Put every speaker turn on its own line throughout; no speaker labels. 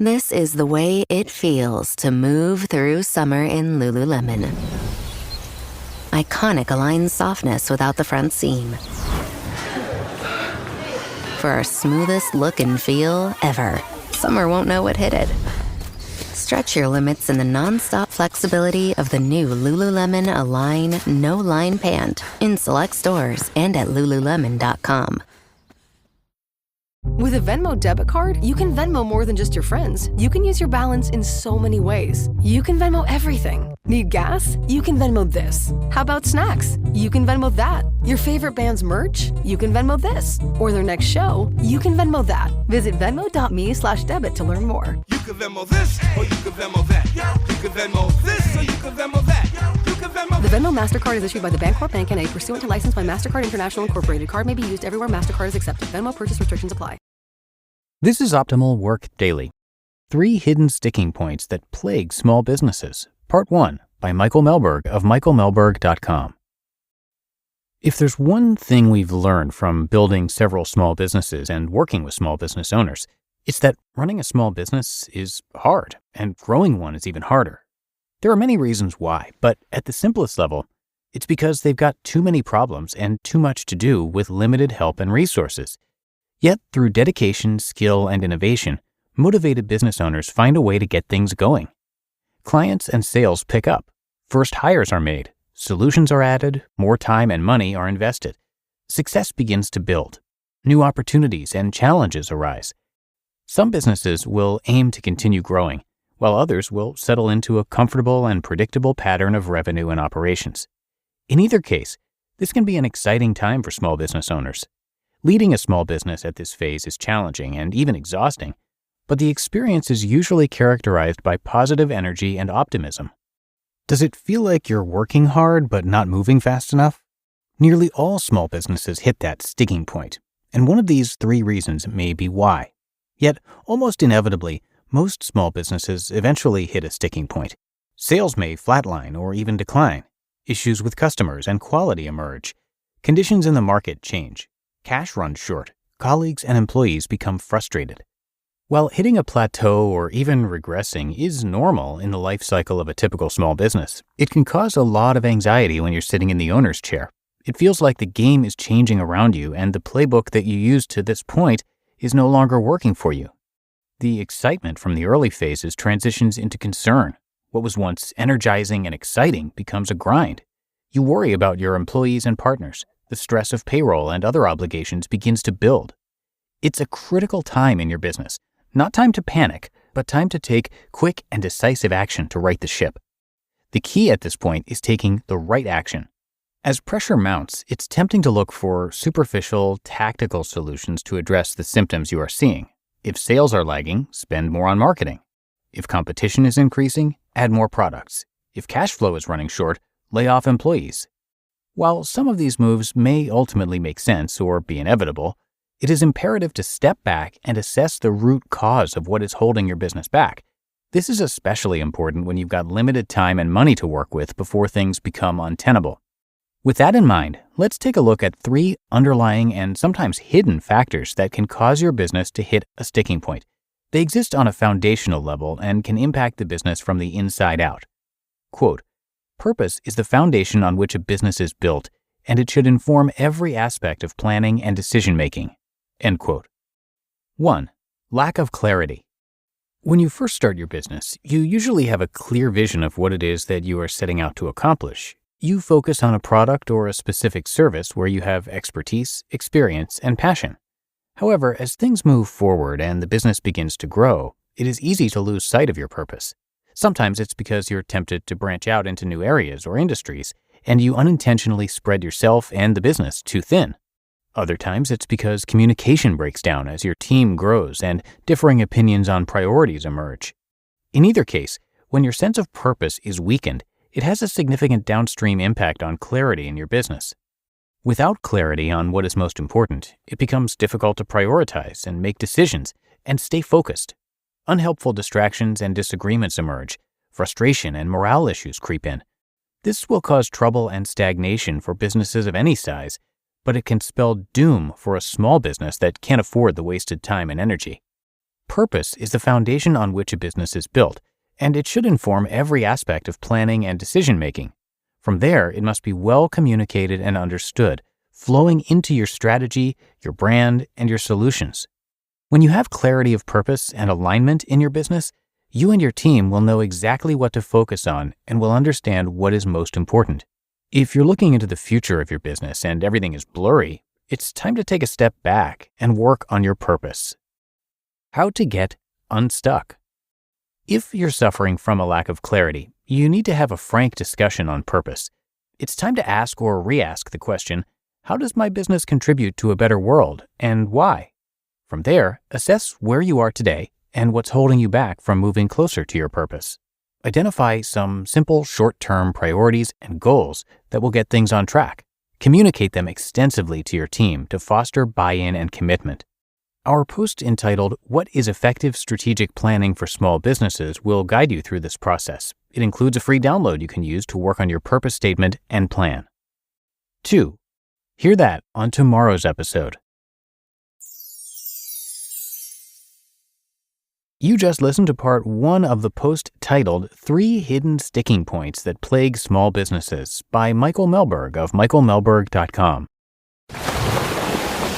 This is the way it feels to move through summer in Lululemon. Iconic Align softness without the front seam. For our smoothest look and feel ever, summer won't know what hit it. Stretch your limits in the non-stop flexibility of the new Lululemon Align No-Line Pant in select stores and at Lululemon.com.
With a Venmo debit card, you can Venmo more than just your friends. You can use your balance in so many ways. You can Venmo everything. Need gas? You can Venmo this. How about snacks? You can Venmo that. Your favorite band's merch? You can Venmo this. Or their next show? You can Venmo that. Visit Venmo.me/debit to learn more.
You can Venmo this, or you can Venmo that. You can Venmo this, or you can Venmo that. You can Venmo.
The Venmo MasterCard is issued by the Bancorp Bank N.A. pursuant to license by MasterCard International Incorporated. Card may be used everywhere MasterCard is accepted. Venmo purchase restrictions apply.
This is Optimal Work Daily. 3 Hidden Sticking Points That Plague Small Businesses. Part 1 by Michael Mehlberg of michaelmehlberg.com. If there's one thing we've learned from building several small businesses and working with small business owners, it's that running a small business is hard, and growing one is even harder. There are many reasons why, but at the simplest level, it's because they've got too many problems and too much to do with limited help and resources. Yet, through dedication, skill, and innovation, motivated business owners find a way to get things going. Clients and sales pick up. First hires are made. Solutions are added. More time and money are invested. Success begins to build. New opportunities and challenges arise. Some businesses will aim to continue growing, while others will settle into a comfortable and predictable pattern of revenue and operations. In either case, this can be an exciting time for small business owners. Leading a small business at this phase is challenging and even exhausting, but the experience is usually characterized by positive energy and optimism. Does it feel like you're working hard but not moving fast enough? Nearly all small businesses hit that sticking point, and one of these 3 reasons may be why. Yet, almost inevitably, most small businesses eventually hit a sticking point. Sales may flatline or even decline. Issues with customers and quality emerge. Conditions in the market change. Cash runs short. Colleagues and employees become frustrated. While hitting a plateau or even regressing is normal in the life cycle of a typical small business, it can cause a lot of anxiety when you're sitting in the owner's chair. It feels like the game is changing around you and the playbook that you used to this point is no longer working for you. The excitement from the early phases transitions into concern. What was once energizing and exciting becomes a grind. You worry about your employees and partners. The stress of payroll and other obligations begins to build. It's a critical time in your business. Not time to panic, but time to take quick and decisive action to right the ship. The key at this point is taking the right action. As pressure mounts, it's tempting to look for superficial, tactical solutions to address the symptoms you are seeing. If sales are lagging, spend more on marketing. If competition is increasing, add more products. If cash flow is running short, lay off employees. While some of these moves may ultimately make sense or be inevitable, it is imperative to step back and assess the root cause of what is holding your business back. This is especially important when you've got limited time and money to work with before things become untenable. With that in mind, let's take a look at 3 underlying and sometimes hidden factors that can cause your business to hit a sticking point. They exist on a foundational level and can impact the business from the inside out. Quote, "Purpose is the foundation on which a business is built, and it should inform every aspect of planning and decision-making." End quote. 1. Lack of clarity. When you first start your business, you usually have a clear vision of what it is that you are setting out to accomplish. You focus on a product or a specific service where you have expertise, experience, and passion. However, as things move forward and the business begins to grow, it is easy to lose sight of your purpose. Sometimes it's because you're tempted to branch out into new areas or industries, and you unintentionally spread yourself and the business too thin. Other times it's because communication breaks down as your team grows and differing opinions on priorities emerge. In either case, when your sense of purpose is weakened, it has a significant downstream impact on clarity in your business. Without clarity on what is most important, it becomes difficult to prioritize and make decisions and stay focused. Unhelpful distractions and disagreements emerge. Frustration and morale issues creep in. This will cause trouble and stagnation for businesses of any size, but it can spell doom for a small business that can't afford the wasted time and energy. Purpose is the foundation on which a business is built, and it should inform every aspect of planning and decision-making. From there, it must be well communicated and understood, flowing into your strategy, your brand, and your solutions. When you have clarity of purpose and alignment in your business, you and your team will know exactly what to focus on and will understand what is most important. If you're looking into the future of your business and everything is blurry, it's time to take a step back and work on your purpose. How to get unstuck. If you're suffering from a lack of clarity, you need to have a frank discussion on purpose. It's time to ask or re-ask the question, how does my business contribute to a better world and why? From there, assess where you are today and what's holding you back from moving closer to your purpose. Identify some simple short-term priorities and goals that will get things on track. Communicate them extensively to your team to foster buy-in and commitment. Our post entitled, What is Effective Strategic Planning for Small Businesses, will guide you through this process. It includes a free download you can use to work on your purpose statement and plan. 2. Hear that on tomorrow's episode. You just listened to part 1 of the post titled 3 Hidden Sticking Points That Plague Small Businesses by Michael Mehlberg of michaelmehlberg.com.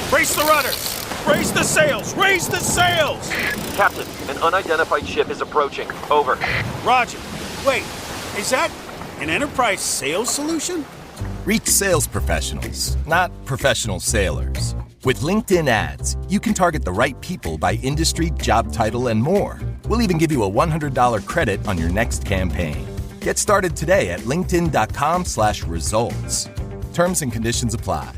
Brace the rudders! Raise the sails! Raise the sails!
Captain, an unidentified ship is approaching. Over.
Roger. Wait, is that an enterprise sales solution?
Reach sales professionals, not professional sailors. With LinkedIn ads, you can target the right people by industry, job title, and more. We'll even give you a $100 credit on your next campaign. Get started today at linkedin.com/results. Terms and conditions apply.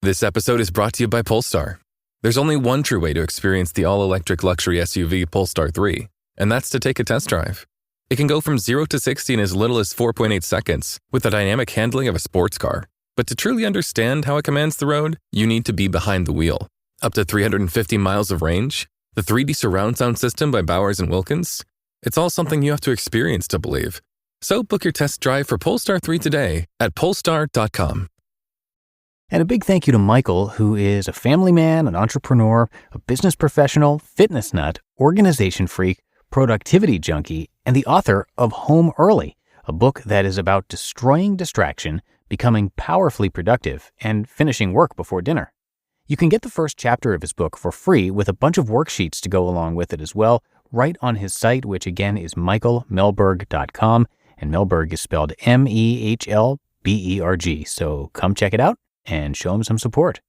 This episode is brought to you by Polestar. There's only one true way to experience the all-electric luxury SUV Polestar 3, and that's to take a test drive. It can go from 0 to 60 in as little as 4.8 seconds with the dynamic handling of a sports car. But to truly understand how it commands the road, you need to be behind the wheel. Up to 350 miles of range, the 3D surround sound system by Bowers & Wilkins. It's all something you have to experience to believe. So book your test drive for Polestar 3 today at polestar.com.
And a big thank you to Michael, who is a family man, an entrepreneur, a business professional, fitness nut, organization freak, productivity junkie, and the author of Home Early, a book that is about destroying distraction, becoming powerfully productive, and finishing work before dinner. You can get the first chapter of his book for free with a bunch of worksheets to go along with it as well, right on his site, which again is michaelmehlberg.com, and Mehlberg is spelled Mehlberg, so come check it out and show him some support.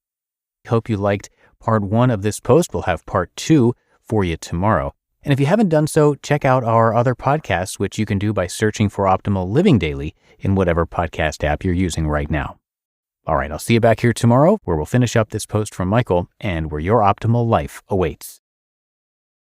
Hope you liked part 1 of this post. We'll have part 2 for you tomorrow. And if you haven't done so, check out our other podcasts, which you can do by searching for Optimal Living Daily in whatever podcast app you're using right now. All right, I'll see you back here tomorrow, where we'll finish up this post from Michael and where your optimal life awaits.